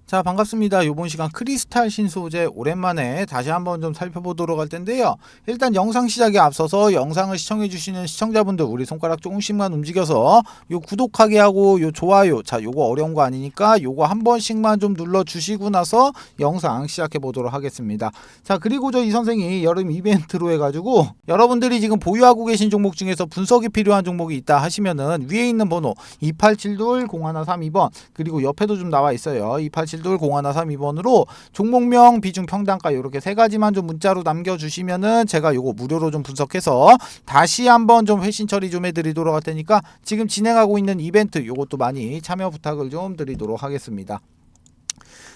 자, 반갑습니다. 이번 시간 크리스탈 신소재 오랜만에 다시 한번 좀 살펴보도록 할 텐데요. 일단 영상 시작에 앞서서 영상을 시청해주시는 시청자분들 우리 손가락 조금씩만 움직여서 요 구독하기 하고 요 좋아요, 자 요거 어려운 거 아니니까 요거 한 번씩만 좀 눌러주시고 나서 영상 시작해 보도록 하겠습니다. 자, 그리고 저 이 선생이 여름 이벤트로 해가지고 여러분들이 지금 보유하고 계신 종목 중에서 분석이 필요한 종목이 있다 하시면은 위에 있는 번호 2872-0132번 그리고 옆에도 좀 나와 있어요. 2872-0132번으로 종목명, 비중, 평단가 이렇게 세 가지만 좀 문자로 남겨주시면은 제가 요거 무료로 좀 분석해서 다시 한번 좀 회신 처리 좀 해드리도록 할 테니까 지금 진행하고 있는 이벤트 요것도 많이 참여 부탁을 좀 드리도록 하겠습니다.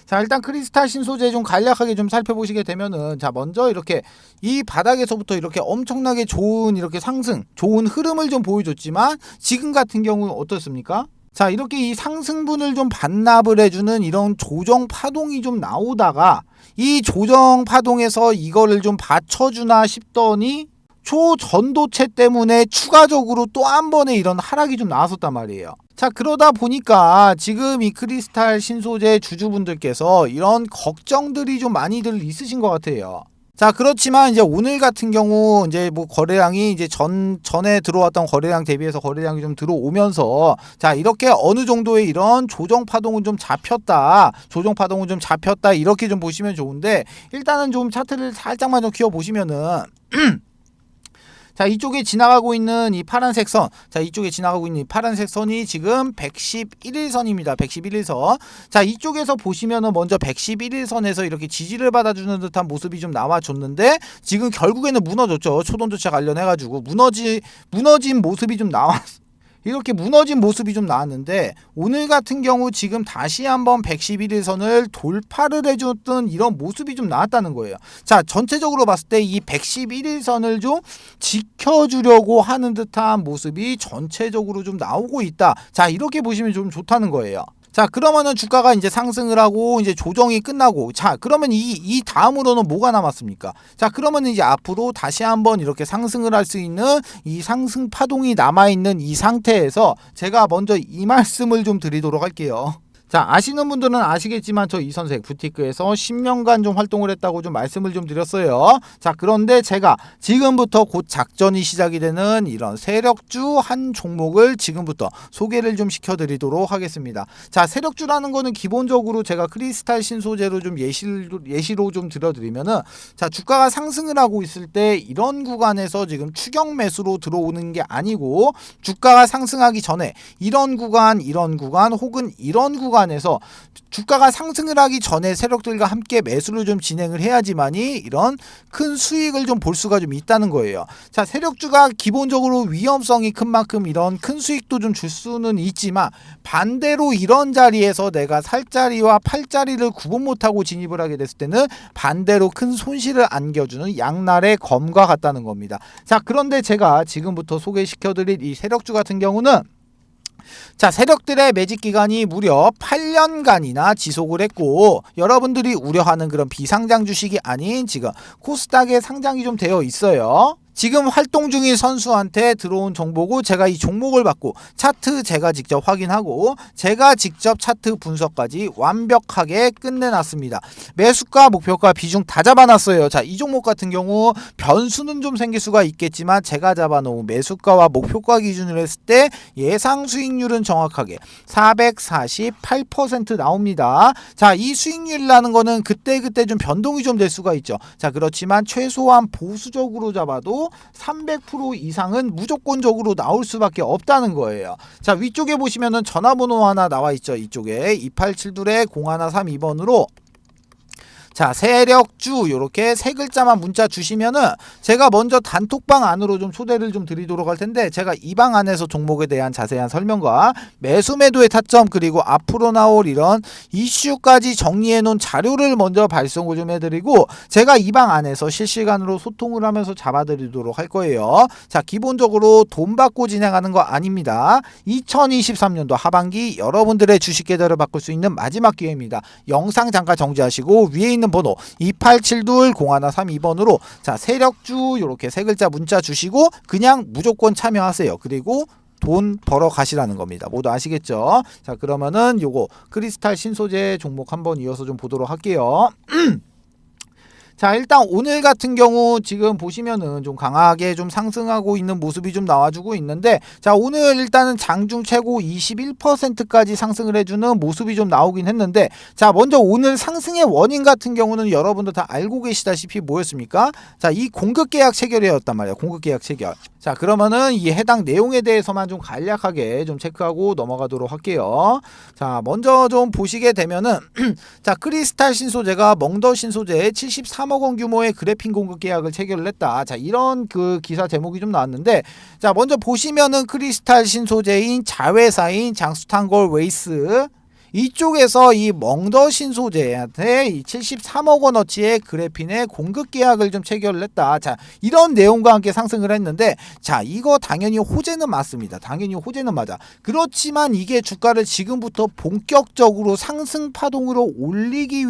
자, 일단 크리스탈 신소재 좀 간략하게 좀 살펴보시게 되면은, 자, 먼저 이렇게 이 바닥에서부터 이렇게 엄청나게 좋은 이렇게 상승, 좋은 흐름을 좀 보여줬지만 지금 같은 경우는 어떻습니까? 자, 이렇게 이 상승분을 좀 반납을 해주는 이런 조정 파동이 좀 나오다가 이 조정 파동에서 이거를 좀 받쳐주나 싶더니 초전도체 때문에 추가적으로 또 한 번의 이런 하락이 좀 나왔었단 말이에요. 자, 그러다 보니까 지금 이 크리스탈 신소재 주주분들께서 이런 걱정들이 좀 많이들 있으신 것 같아요. 자, 그렇지만 이제 오늘 같은 경우 이제 뭐 거래량이 이제 전에 들어왔던 거래량 대비해서 거래량이 좀 들어오면서 자, 이렇게 어느 정도의 이런 조정 파동은 좀 잡혔다. 조정 파동은 좀 잡혔다. 이렇게 좀 보시면 좋은데 일단은 좀 차트를 살짝만 좀 키워 보시면은 자, 이쪽에 지나가고 있는 이 파란색 선, 자, 이쪽에 지나가고 있는 이 파란색 선이 지금 111일선입니다. 111일선. 자, 이쪽에서 보시면은 먼저 111일선에서 이렇게 지지를 받아주는 듯한 모습이 좀 나와줬는데 지금 결국에는 무너졌죠. 초전도체 관련해가지고 무너진 모습이 좀 나왔어. 이렇게 무너진 모습이 좀 나왔는데 오늘 같은 경우 지금 다시 한번 111일선을 돌파를 해줬던 이런 모습이 좀 나왔다는 거예요. 자, 전체적으로 봤을 때 이 111일선을 좀 지켜주려고 하는 듯한 모습이 전체적으로 좀 나오고 있다. 자, 이렇게 보시면 좀 좋다는 거예요. 자, 그러면은 주가가 이제 상승을 하고 이제 조정이 끝나고 자, 그러면 이 다음으로는 뭐가 남았습니까? 자, 그러면 이제 앞으로 다시 한번 이렇게 상승을 할 수 있는 이 상승 파동이 남아있는 이 상태에서 제가 먼저 이 말씀을 좀 드리도록 할게요. 자, 아시는 분들은 아시겠지만 저 이 선생 부티크에서 10년간 좀 활동을 했다고 좀 말씀을 좀 드렸어요. 자, 그런데 제가 지금부터 곧 작전이 시작이 되는 이런 세력주 한 종목을 지금부터 소개를 좀 시켜드리도록 하겠습니다. 자, 세력주라는 거는 기본적으로 제가 크리스탈 신소재로 좀 예시로 좀 들어드리면은 자, 주가가 상승을 하고 있을 때 이런 구간에서 지금 추격 매수로 들어오는 게 아니고 주가가 상승하기 전에 이런 구간 혹은 이런 구간에서 주가가 상승을 하기 전에 세력들과 함께 매수를 좀 진행을 해야지만이 이런 큰 수익을 좀 볼 수가 좀 있다는 거예요. 자, 세력주가 기본적으로 위험성이 큰 만큼 이런 큰 수익도 좀 줄 수는 있지만 반대로 이런 자리에서 내가 살 자리와 팔 자리를 구분 못하고 진입을 하게 됐을 때는 반대로 큰 손실을 안겨주는 양날의 검과 같다는 겁니다. 자, 그런데 제가 지금부터 소개시켜드릴 이 세력주 같은 경우는 자, 세력들의 매집 기간이 무려 8년간이나 지속을 했고 여러분들이 우려하는 그런 비상장 주식이 아닌 지금 코스닥에 상장이 좀 되어 있어요. 지금 활동 중인 선수한테 들어온 정보고 제가 이 종목을 받고 차트 제가 직접 확인하고 제가 직접 차트 분석까지 완벽하게 끝내놨습니다. 매수가, 목표가, 비중 다 잡아놨어요. 자, 이 종목 같은 경우 변수는 좀 생길 수가 있겠지만 제가 잡아놓은 매수가와 목표가 기준으로 했을 때 예상 수익률은 정확하게 448% 나옵니다. 자, 이 수익률이라는 거는 그때그때 좀 변동이 좀 될 수가 있죠. 자, 그렇지만 최소한 보수적으로 잡아도 300% 이상은 무조건적으로 나올 수밖에 없다는 거예요. 자, 위쪽에 보시면은 전화번호 하나 나와 있죠. 이쪽에 2872-0132번으로 자, 세력주 요렇게 세 글자만 문자 주시면은 제가 먼저 단톡방 안으로 좀 초대를 좀 드리도록 할 텐데 제가 이 방 안에서 종목에 대한 자세한 설명과 매수 매도의 타점 그리고 앞으로 나올 이런 이슈까지 정리해 놓은 자료를 먼저 발송을 좀 해드리고 제가 이 방 안에서 실시간으로 소통을 하면서 잡아드리도록 할 거예요. 자, 기본적으로 돈 받고 진행하는 거 아닙니다. 2023년도 하반기 여러분들의 주식 계좌를 바꿀 수 있는 마지막 기회입니다. 영상 잠깐 정지하시고 위에 있는 번호 2872-0132번으로 자, 세력주 요렇게 세 글자 문자 주시고 그냥 무조건 참여하세요. 그리고 돈 벌어 가시라는 겁니다. 모두 아시겠죠? 자, 그러면은 요거 크리스탈 신소재 종목 한번 이어서 좀 보도록 할게요. 자, 일단 오늘 같은 경우 지금 보시면은 좀 강하게 좀 상승하고 있는 모습이 좀 나와주고 있는데, 자, 오늘 일단은 장중 최고 21%까지 상승을 해주는 모습이 좀 나오긴 했는데, 자, 먼저 오늘 상승의 원인 같은 경우는 여러분들 다 알고 계시다시피 뭐였습니까? 자, 이 공급 계약 체결이었단 말이에요. 공급 계약 체결. 자, 그러면은 이 해당 내용에 대해서만 좀 간략하게 좀 체크하고 넘어가도록 할게요. 자, 먼저 좀 보시게 되면은 자, 크리스탈 신소재가 멍더 신소재에 73억 원 규모의 그래핀 공급 계약을 체결을 했다. 자, 이런 그 기사 제목이 좀 나왔는데, 자, 먼저 보시면은 크리스탈 신소재인 자회사인 장수탄골 웨이스 이쪽에서 이 멍더 신소재한테 이 73억 원어치의 그래핀의 공급 계약을 좀 체결을 했다. 자, 이런 내용과 함께 상승을 했는데, 자, 이거 당연히 호재는 맞습니다. 당연히 호재는 맞아. 그렇지만 이게 주가를 지금부터 본격적으로 상승 파동으로 올리기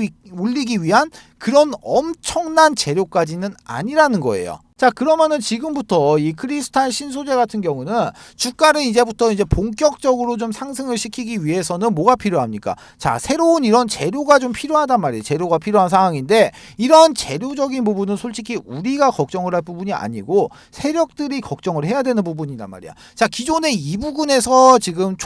위한 그런 엄청난 재료까지는 아니라는 거예요. 자, 그러면은 지금부터 이 크리스탈 신소재 같은 경우는 주가를 이제부터 이제 본격적으로 좀 상승을 시키기 위해서는 뭐가 필요합니까? 자, 새로운 이런 재료가 좀 필요하단 말이에요. 재료가 필요한 상황인데, 이런 재료적인 부분은 솔직히 우리가 걱정을 할 부분이 아니고 세력들이 걱정을 해야 되는 부분이란 말이야. 자, 기존의 이 부분에서 지금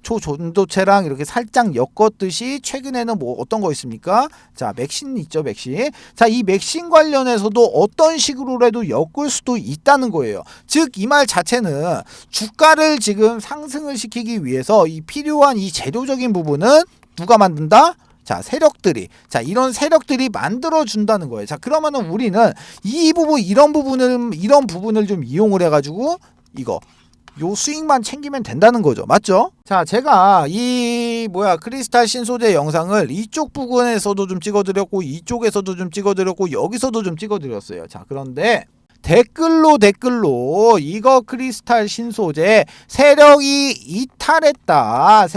초전도체랑 이렇게 살짝 엮었듯이 최근에는 뭐 어떤 거 있습니까? 자, 맥신 있죠, 맥신. 자, 이 맥신 관련해서도 어떤 식으로라도 엮을 수도 있다는 거예요. 즉, 이 말 자체는 주가를 지금 상승을 시키기 위해서 이 필요한 이 재료적인 부분은 누가 만든다? 자, 세력들이. 자, 이런 세력들이 만들어 준다는 거예요. 자, 그러면은 우리는 이런 부분을 좀 이용을 해가지고 요 수익만 챙기면 된다는 거죠. 맞죠? 자, 제가 크리스탈 신소재 영상을 이쪽 부분에서도 좀 찍어드렸고, 이쪽에서도 좀 찍어드렸고, 여기서도 좀 찍어드렸어요. 자, 그런데 댓글로 이거 크리스탈 신소재 세력이 이탈했다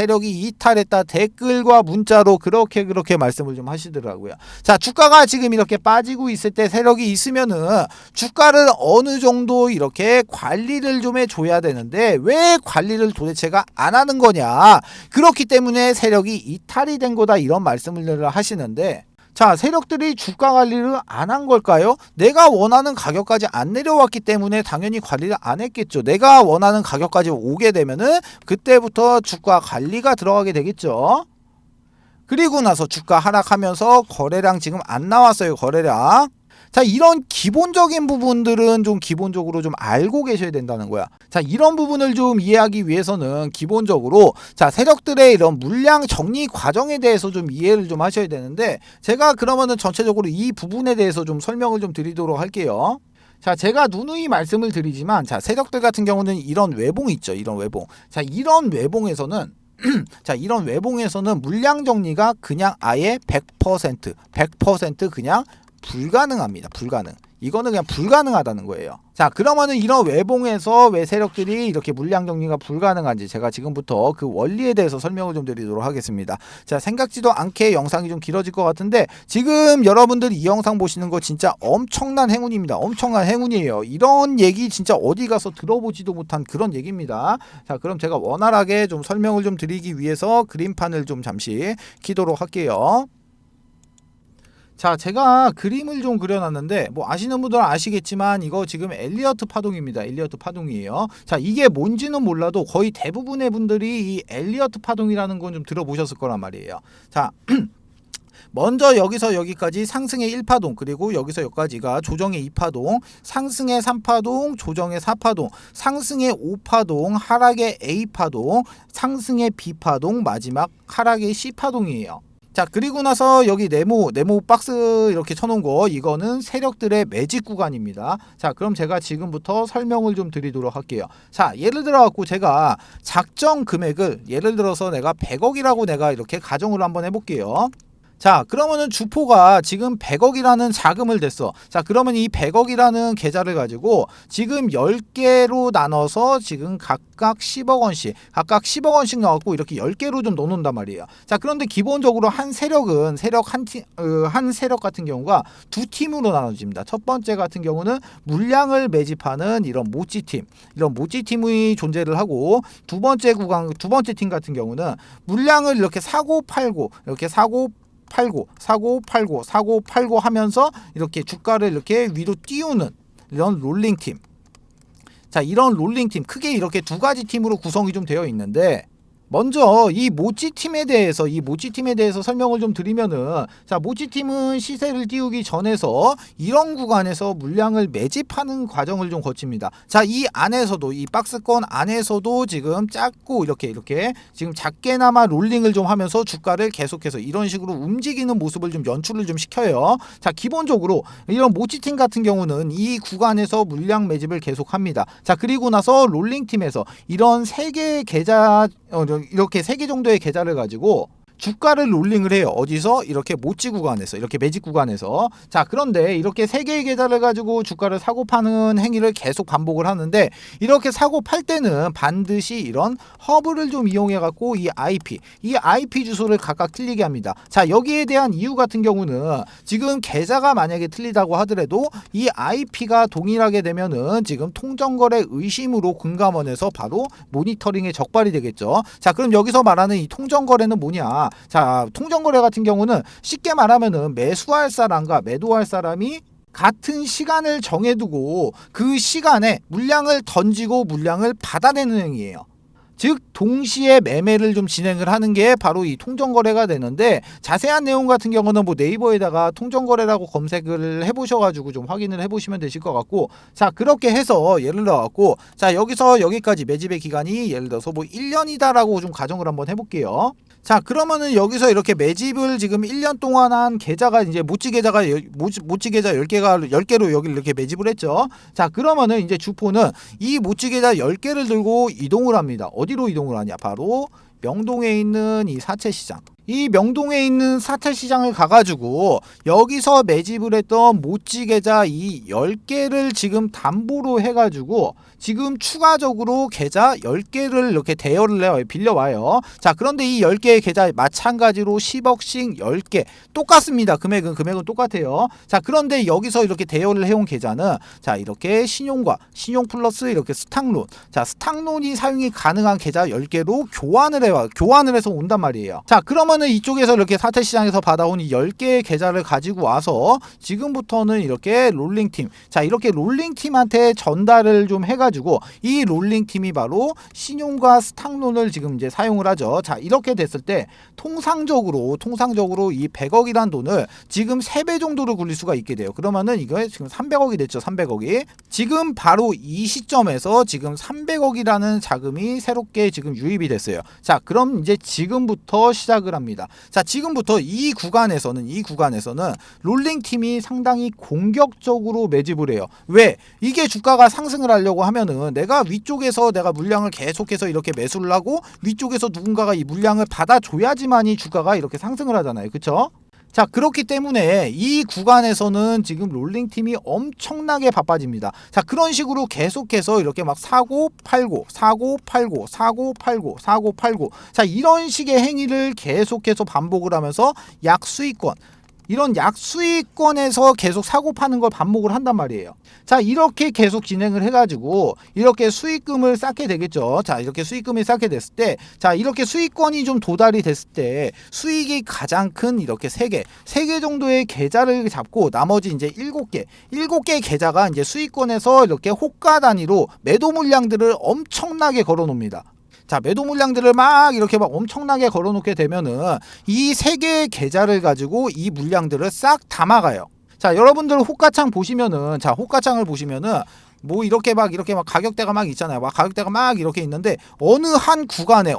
댓글과 문자로 그렇게 말씀을 좀 하시더라고요. 자, 주가가 지금 이렇게 빠지고 있을 때 세력이 있으면은 주가를 어느 정도 이렇게 관리를 좀 해줘야 되는데, 왜 관리를 도대체가 안 하는 거냐, 그렇기 때문에 세력이 이탈이 된 거다, 이런 말씀을 하시는데, 자, 세력들이 주가 관리를 안 한 걸까요? 내가 원하는 가격까지 안 내려왔기 때문에 당연히 관리를 안 했겠죠. 내가 원하는 가격까지 오게 되면은 그때부터 주가 관리가 들어가게 되겠죠. 그리고 나서 주가 하락하면서 거래량 지금 안 나왔어요. 거래량. 자, 이런 기본적인 부분들은 좀 기본적으로 좀 알고 계셔야 된다는 거야. 자, 이런 부분을 좀 이해하기 위해서는 기본적으로 자, 세력들의 이런 물량 정리 과정에 대해서 좀 이해를 좀 하셔야 되는데, 제가 그러면은 전체적으로 이 부분에 대해서 좀 설명을 좀 드리도록 할게요. 자, 제가 누누이 말씀을 드리지만, 자, 세력들 같은 경우는 이런 외봉 있죠. 이런 외봉. 자, 이런 외봉에서는 이런 외봉에서는 물량 정리가 그냥 아예 100% 그냥 불가능합니다. 불가능. 이거는 그냥 불가능하다는 거예요. 자, 그러면은 이런 외봉에서 왜 세력들이 이렇게 물량 정리가 불가능한지 제가 지금부터 그 원리에 대해서 설명을 좀 드리도록 하겠습니다. 자, 생각지도 않게 영상이 좀 길어질 것 같은데, 지금 여러분들이 이 영상 보시는 거 진짜 엄청난 행운입니다. 엄청난 행운이에요. 이런 얘기 진짜 어디 가서 들어보지도 못한 그런 얘기입니다. 자, 그럼 제가 원활하게 좀 설명을 좀 드리기 위해서 그림판을 좀 잠시 키도록 할게요. 자, 제가 그림을 좀 그려놨는데, 뭐 아시는 분들은 아시겠지만 이거 지금 엘리어트 파동입니다. 엘리어트 파동이에요. 자, 이게 뭔지는 몰라도 거의 대부분의 분들이 이 엘리어트 파동이라는 건 좀 들어보셨을 거란 말이에요. 자, 먼저 여기서 여기까지 상승의 1파동, 그리고 여기서 여기까지가 조정의 2파동, 상승의 3파동, 조정의 4파동, 상승의 5파동, 하락의 A파동, 상승의 B파동, 마지막 하락의 C파동이에요. 자, 그리고 나서 여기 네모 박스 이렇게 쳐놓은 거, 이거는 세력들의 매직 구간입니다. 자, 그럼 제가 지금부터 설명을 좀 드리도록 할게요. 자, 예를 들어 갖고 제가 작정 금액을 예를 들어서 내가 100억이라고 내가 이렇게 가정을 한번 해볼게요. 자, 그러면은 주포가 지금 100억이라는 자금을 댔어. 자, 그러면 이 100억이라는 계좌를 가지고 지금 10개로 나눠서 지금 각각 10억 원씩, 각각 10억 원씩 넣었고 이렇게 10개로 좀 넣어놓는단 말이에요. 자, 그런데 기본적으로 한 세력은 한 세력 같은 경우가 두 팀으로 나눠집니다. 첫 번째 같은 경우는 물량을 매집하는 이런 모찌팀, 이런 모찌팀이 존재를 하고, 두 번째 팀 같은 경우는 물량을 이렇게 사고 팔고 사고 팔고 하면서 이렇게 주가를 이렇게 위로 띄우는 이런 롤링팀. 자, 이런 롤링팀, 크게 이렇게 두 가지 팀으로 구성이 좀 되어 있는데, 먼저 이 모찌팀에 대해서 설명을 좀 드리면은, 자, 모찌팀은 시세를 띄우기 전에서 이런 구간에서 물량을 매집하는 과정을 좀 거칩니다. 자, 이 안에서도, 이 박스권 안에서도 지금 작고 이렇게 지금 작게나마 롤링을 좀 하면서 주가를 계속해서 이런 식으로 움직이는 모습을 좀 연출을 좀 시켜요. 자, 기본적으로 이런 모찌팀 같은 경우는 이 구간에서 물량 매집을 계속합니다. 자, 그리고 나서 롤링팀에서 이런 세 개의 계좌, 이렇게 3개 정도의 계좌를 가지고 주가를 롤링을 해요. 어디서? 이렇게 모찌 구간에서, 이렇게 매집 구간에서. 자, 그런데 이렇게 3개의 계좌를 가지고 주가를 사고 파는 행위를 계속 반복을 하는데, 이렇게 사고 팔 때는 반드시 이런 허브를 좀 이용해 갖고 이 IP 주소를 각각 틀리게 합니다. 자, 여기에 대한 이유 같은 경우는 지금 계좌가 만약에 틀리다고 하더라도 이 IP가 동일하게 되면은 지금 통정거래 의심으로 금감원에서 바로 모니터링에 적발이 되겠죠. 자, 그럼 여기서 말하는 이 통정거래는 뭐냐? 자, 통정거래 같은 경우는 쉽게 말하면은 매수할 사람과 매도할 사람이 같은 시간을 정해두고 그 시간에 물량을 던지고 물량을 받아내는 행위예요. 즉 동시에 매매를 좀 진행을 하는 게 바로 이 통정거래가 되는데, 자세한 내용 같은 경우는 뭐 네이버에다가 통정거래라고 검색을 해보셔가지고 좀 확인을 해보시면 되실 것 같고, 자, 그렇게 해서 예를 들어갖고, 자, 여기서 여기까지 매집의 기간이 예를 들어서 뭐 1년이다라고 좀 가정을 한번 해볼게요. 자, 그러면은 여기서 이렇게 매집을 지금 1년 동안 한 계좌가 이제 모찌 계좌 10개로 여기를 이렇게 매집을 했죠. 자, 그러면은 이제 주포는 이 모찌 계좌 10개를 들고 이동을 합니다. 어디로 이동을 하냐? 바로 명동에 있는 이 사채시장. 이 명동에 있는 사채시장을 가가지고 여기서 매집을 했던 모찌 계좌 이 10개를 지금 담보로 해가지고 지금 추가적으로 계좌 10개를 이렇게 대여를 해요. 빌려와요. 자, 그런데 이 10개의 계좌 마찬가지로 10억씩 10개 똑같습니다. 금액은 똑같아요. 자, 그런데 여기서 이렇게 대여를 해온 계좌는, 자, 이렇게 신용 플러스 이렇게 스탁론, 자, 스탁론이 사용이 가능한 계좌 10개로 교환을 해서 온단 말이에요. 자, 그러면은 이쪽에서 이렇게 사채시장에서 받아온 이 10개의 계좌를 가지고 와서 지금부터는 이렇게 롤링팀, 자, 이렇게 롤링팀한테 전달을 좀 해가지고 이 롤링팀이 바로 신용과 스탁론을 지금 이제 사용을 하죠. 자, 이렇게 됐을 때 통상적으로 이 100억이란 돈을 지금 3배 정도로 굴릴 수가 있게 돼요. 그러면은 이거 지금 300억이 됐죠. 300억이. 지금 바로 이 시점에서 지금 300억이라는 자금이 새롭게 지금 유입이 됐어요. 자, 그럼 이제 지금부터 시작을 합니다. 자, 지금부터 이 구간에서는 롤링팀이 상당히 공격적으로 매집을 해요. 왜? 이게 주가가 상승을 하려고 하면은 내가 위쪽에서 내가 물량을 계속해서 이렇게 매수를 하고 위쪽에서 누군가가 이 물량을 받아줘야지만이 주가가 이렇게 상승을 하잖아요. 그쵸? 자, 그렇기 때문에 이 구간에서는 지금 롤링팀이 엄청나게 바빠집니다. 자, 그런 식으로 계속해서 이렇게 막 사고 팔고 자, 이런 식의 행위를 계속해서 반복을 하면서 이런 약수익권에서 계속 사고 파는 걸 반복을 한단 말이에요. 자, 이렇게 계속 진행을 해가지고 이렇게 수익금을 쌓게 되겠죠. 자, 이렇게 수익금이 쌓게 됐을 때, 자, 이렇게 수익권이 좀 도달이 됐을 때 수익이 가장 큰 이렇게 3개 정도의 계좌를 잡고 나머지 이제 7개 계좌가 이제 수익권에서 이렇게 호가 단위로 매도 물량들을 엄청나게 걸어 놓습니다. 자, 매도 물량들을 막 이렇게 막 엄청나게 걸어놓게 되면은 이 3개의 계좌를 가지고 이 물량들을 싹 담아가요. 자, 여러분들 호가창을 보시면은 뭐 이렇게 막 가격대가 막 있잖아요. 막 가격대가 막 이렇게 있는데 어느 한 구간에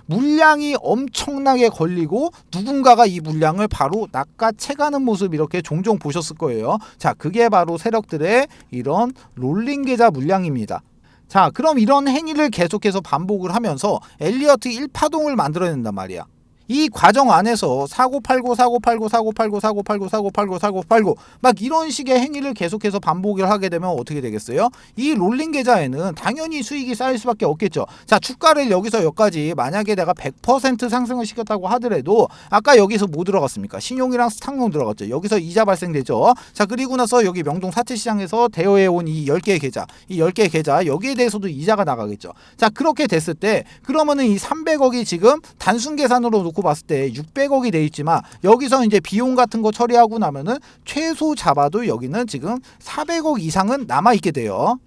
물량이 엄청나게 걸리고 누군가가 이 물량을 바로 낚아채가는 모습 이렇게 종종 보셨을 거예요. 자, 그게 바로 세력들의 이런 롤링 계좌 물량입니다. 자, 그럼 이런 행위를 계속해서 반복을 하면서 엘리어트 1파동을 만들어낸단 말이야. 이 과정 안에서 사고 팔고 사고 팔고 사고 팔고 사고 팔고 사고 팔고 사고 팔고 막 이런 식의 행위를 계속해서 반복을 하게 되면 어떻게 되겠어요? 이 롤링 계좌에는 당연히 수익이 쌓일 수밖에 없겠죠. 자, 주가를 여기서 여기까지 만약에 내가 100% 상승을 시켰다고 하더라도 아까 여기서 뭐 들어갔습니까? 신용이랑 스탁용 들어갔죠. 여기서 이자 발생되죠. 자, 그리고 나서 여기 명동 사채시장에서 대여해온 이 10개의 계좌, 이 10개의 계좌 여기에 대해서도 이자가 나가겠죠. 자, 그렇게 됐을 때 그러면은 이 300억이 지금 단순 계산으로 놓고 봤을 때 600억이 돼 있지만 여기서 이제 비용 같은 거 처리하고 나면은 최소 잡아도 여기는 지금 400억 이상은 남아 있게 돼요.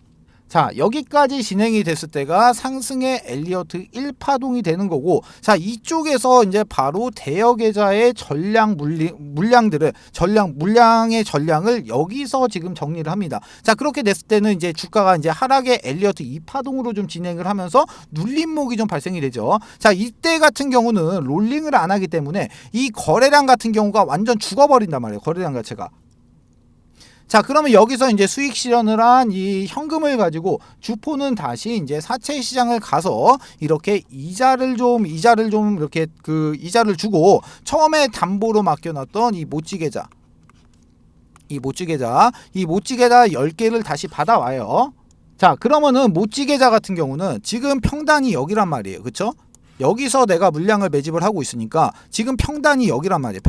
자, 여기까지 진행이 됐을 때가 상승의 엘리어트 1파동이 되는 거고, 자, 이쪽에서 이제 바로 대여 계좌의 물량들을 물량의 전량을 여기서 지금 정리를 합니다. 자, 그렇게 됐을 때는 이제 주가가 이제 하락의 엘리어트 2파동으로 좀 진행을 하면서 눌림목이 좀 발생이 되죠. 자, 이때 같은 경우는 롤링을 안 하기 때문에 이 거래량 같은 경우가 완전 죽어버린단 말이에요. 거래량 자체가. 자, 그러면 여기서 이제 수익 실현을 한 이 현금을 가지고 주포는 다시 이제 사채 시장을 가서 이렇게 이자를 좀 이렇게 그 이자를 주고 처음에 담보로 맡겨놨던 이 모찌 계좌 10개를 다시 받아와요. 자, 그러면은 모찌 계좌 같은 경우는 지금 평단이 여기란 말이에요. 그쵸? 여기서 내가 물량을 매집을 하고 있으니까 지금 평단이 여기란 말이에요.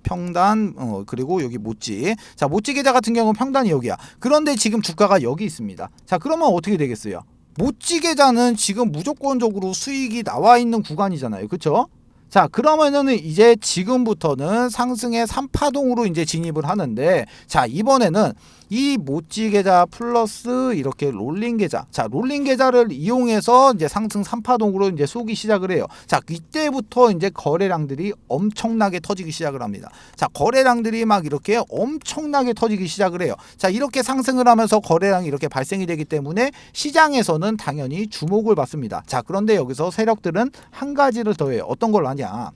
평단 그리고 여기 모찌. 자, 모찌 계좌 같은 경우는 평단이 여기야. 그런데 지금 주가가 여기 있습니다. 자, 그러면 어떻게 되겠어요? 모찌 계좌는 지금 무조건적으로 수익이 나와 있는 구간이잖아요. 그쵸? 자, 그러면은 이제 지금부터는 상승의 3파동으로 이제 진입을 하는데, 자, 이번에는 이 모찌 계좌 플러스 이렇게 롤링 계좌, 자, 롤링 계좌를 이용해서 이제 상승 3파동으로 이제 쏘기 시작을 해요. 자, 이때부터 이제 거래량들이 엄청나게 터지기 시작을 합니다. 자, 거래량들이 막 이렇게 엄청나게 터지기 시작을 해요. 자, 이렇게 상승을 하면서 거래량이 이렇게 발생이 되기 때문에 시장에서는 당연히 주목을 받습니다. 자, 그런데 여기서 세력들은 한 가지를 더 해요. 어떤 걸 하냐?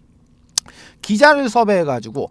기자를 섭외해가지고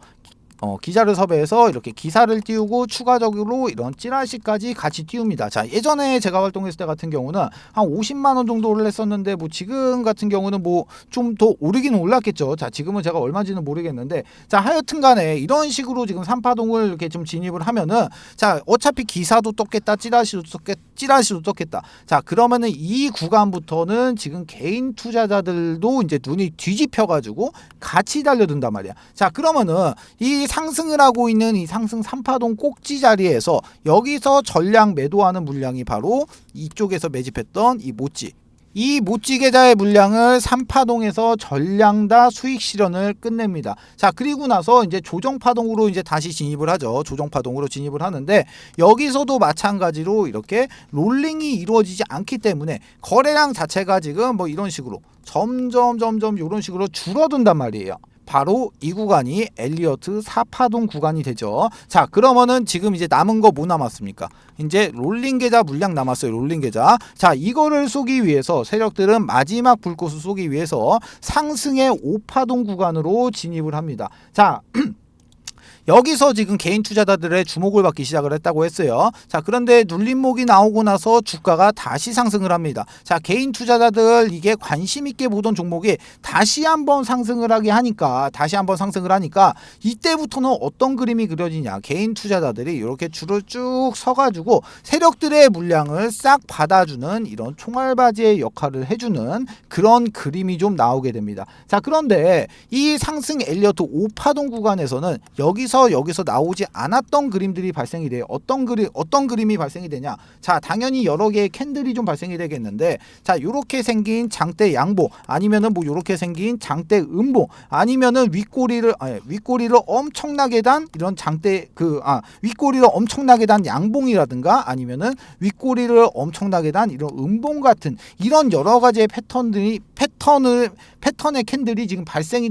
기자를 섭외해서 이렇게 기사를 띄우고 추가적으로 이런 찌라시까지 같이 띄웁니다. 자, 예전에 제가 활동했을 때 같은 경우는 한 50만 원 정도를 했었는데 뭐 지금 같은 경우는 뭐 좀 더 오르기는 올랐겠죠. 자, 지금은 제가 얼마인지는 모르겠는데, 자, 하여튼 간에 이런 식으로 지금 3파동을 이렇게 좀 진입을 하면은, 자, 어차피 기사도 떴겠다, 찌라시도 떴겠다. 자, 그러면은 이 구간부터는 지금 개인 투자자들도 이제 눈이 뒤집혀 가지고 같이 달려든단 말이야. 자, 그러면은 이 상승을 하고 있는 이 상승 3파동 꼭지 자리에서 여기서 전량 매도하는 물량이 바로 이쪽에서 매집했던 이 모찌 계좌의 물량을 3파동에서 전량 다 수익 실현을 끝냅니다. 자, 그리고 나서 이제 조정파동으로 이제 다시 진입을 하죠. 조정파동으로 진입을 하는데, 여기서도 마찬가지로 이렇게 롤링이 이루어지지 않기 때문에 거래량 자체가 지금 뭐 이런 식으로 점점 이런 식으로 줄어든단 말이에요. 바로 이 구간이 엘리어트 4파동 구간이 되죠. 자, 그러면은 지금 이제 남은 거 뭐 남았습니까? 이제 롤링 계좌 물량 남았어요. 롤링 계좌. 자, 이거를 쏘기 위해서 세력들은 마지막 불꽃을 쏘기 위해서 상승의 5파동 구간으로 진입을 합니다. 자, 여기서 지금 개인 투자자들의 주목을 받기 시작을 했다고 했어요. 자, 그런데 눌림목이 나오고 나서 주가가 다시 상승을 합니다. 자, 개인 투자자들 이게 관심 있게 보던 종목이 다시 한번 상승을 하니까 이때부터는 어떤 그림이 그려지냐? 개인 투자자들이 이렇게 줄을 쭉 서가지고 세력들의 물량을 싹 받아주는 이런 총알바지의 역할을 해주는 그런 그림이 좀 나오게 됩니다. 자, 그런데 이 상승 엘리어트 5파동 구간에서는 여기서 나오지 않았던 그림들이 발생이 돼요. 어떤 그림이 발생이 되냐? 자, 당연히 여러 개의 캔들이 좀 발생이 되겠는데, 자, 요렇게 생긴 장대 양보, 아니면은 뭐 요렇게 생긴 장대 음보, 아니면은 윗꼬리를 엄청나게 단 이런 윗꼬리를 엄청나게 단 양봉이라든가, 아니면은 윗꼬리를 엄청나게 단 이런 음봉 같은 이런 여러 가지의 패턴의 캔들이 지금 발생이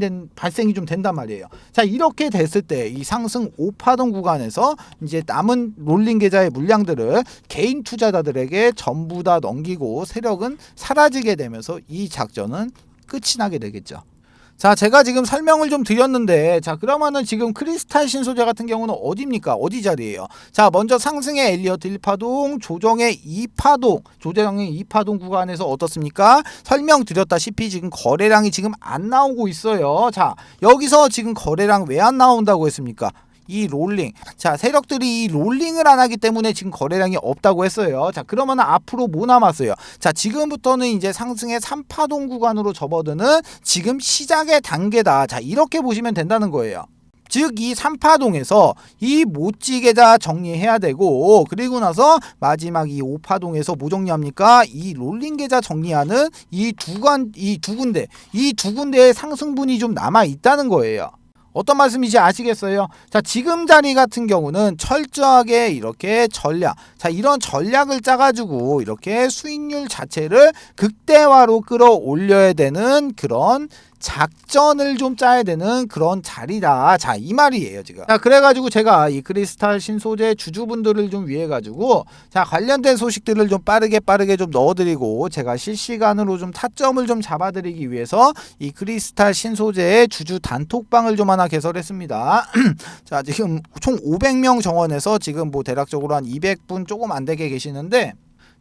좀 된단 말이에요. 자, 이렇게 됐을 때 이 상승 5파동 구간에서 이제 남은 롤링 계좌의 물량들을 개인 투자자들에게 전부 다 넘기고 세력은 사라지게 되면서 이 작전은 끝이 나게 되겠죠. 자, 제가 지금 설명을 좀 드렸는데, 자, 그러면은 지금 크리스탈 신소재 같은 경우는 어디입니까? 어디 자리예요? 자, 먼저 상승의 엘리어트 1파동, 조정의 2파동, 조정의 2파동 구간에서 어떻습니까? 설명드렸다시피 지금 거래량이 지금 안 나오고 있어요. 자, 여기서 지금 거래량 왜 안 나온다고 했습니까? 이 롤링. 자, 세력들이 이 롤링을 안 하기 때문에 지금 거래량이 없다고 했어요. 자, 그러면 앞으로 뭐 남았어요? 자, 지금부터는 이제 상승의 3파동 구간으로 접어드는 지금 시작의 단계다. 자, 이렇게 보시면 된다는 거예요. 즉 이 3파동에서 이 모찌 계좌 정리해야 되고, 그리고 나서 마지막 이 5파동에서 뭐 정리합니까? 이 롤링 계좌 정리하는 이 두 군데의 상승분이 좀 남아 있다는 거예요. 어떤 말씀인지 아시겠어요? 자, 지금 자리 같은 경우는 철저하게 이렇게 전략, 자, 이런 전략을 짜가지고 이렇게 수익률 자체를 극대화로 끌어올려야 되는 그런 작전을 좀 짜야 되는 그런 자리다. 자, 이 말이에요, 지금. 자, 그래가지고 제가 이 크리스탈 신소재 주주분들을 좀 위해 가지고, 자, 관련된 소식들을 좀 빠르게 좀 넣어드리고, 제가 실시간으로 좀 타점을 좀 잡아드리기 위해서 이 크리스탈 신소재의 주주 단톡방을 좀 하나 개설했습니다. 자, 지금 총 500명 정원에서 지금 뭐 대략적으로 한 200분 조금 안 되게 계시는데,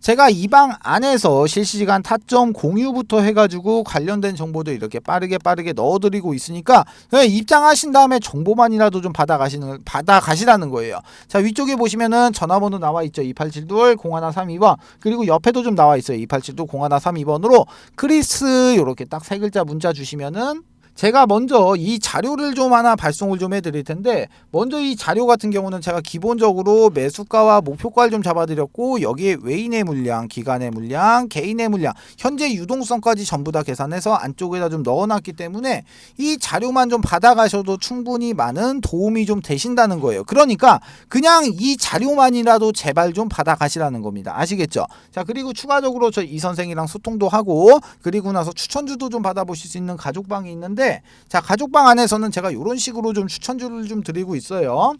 제가 이 방 안에서 실시간 타점 공유부터 해가지고 관련된 정보들 이렇게 빠르게 넣어드리고 있으니까 그냥 입장하신 다음에 정보만이라도 좀 받아가시라는 거예요. 자, 위쪽에 보시면은 전화번호 나와 있죠. 2872-0132번. 그리고 옆에도 좀 나와 있어요. 2872-0132번으로 크리스 요렇게 딱 세 글자 문자 주시면은 제가 먼저 이 자료를 좀 하나 발송을 좀 해드릴 텐데, 먼저 이 자료 같은 경우는 제가 기본적으로 매수가와 목표가를 좀 잡아드렸고, 여기에 외인의 물량, 기관의 물량, 개인의 물량, 현재 유동성까지 전부 다 계산해서 안쪽에다 좀 넣어놨기 때문에 이 자료만 좀 받아가셔도 충분히 많은 도움이 좀 되신다는 거예요. 그러니까 그냥 이 자료만이라도 제발 좀 받아가시라는 겁니다. 아시겠죠? 자, 그리고 추가적으로 저 이 선생이랑 소통도 하고, 그리고 나서 추천주도 좀 받아보실 수 있는 가족방이 있는데, 자, 가족방 안에서는 제가 이런 식으로 좀 추천주를 좀 드리고 있어요.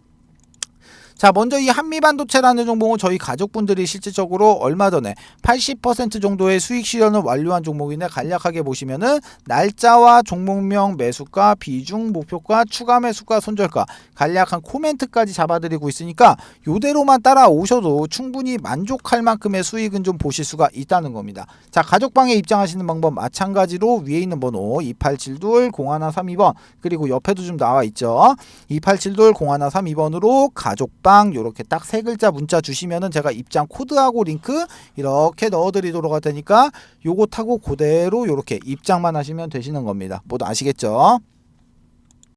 자, 먼저 이 한미반도체라는 종목은 저희 가족분들이 실질적으로 얼마 전에 80% 정도의 수익 실현을 완료한 종목인데, 간략하게 보시면은 날짜와 종목명, 매수가, 비중, 목표가, 추가 매수가, 손절가, 간략한 코멘트까지 잡아드리고 있으니까 요대로만 따라오셔도 충분히 만족할 만큼의 수익은 좀 보실 수가 있다는 겁니다. 자, 가족방에 입장하시는 방법 마찬가지로 위에 있는 번호 2872-0132번, 그리고 옆에도 좀 나와 있죠. 2872-0132번으로 가족방 요렇게 딱 세 글자 문자 주시면은 제가 입장 코드하고 링크 이렇게 넣어드리도록 할 테니까 요거 타고 그대로 요렇게 입장만 하시면 되시는 겁니다. 모두 아시겠죠?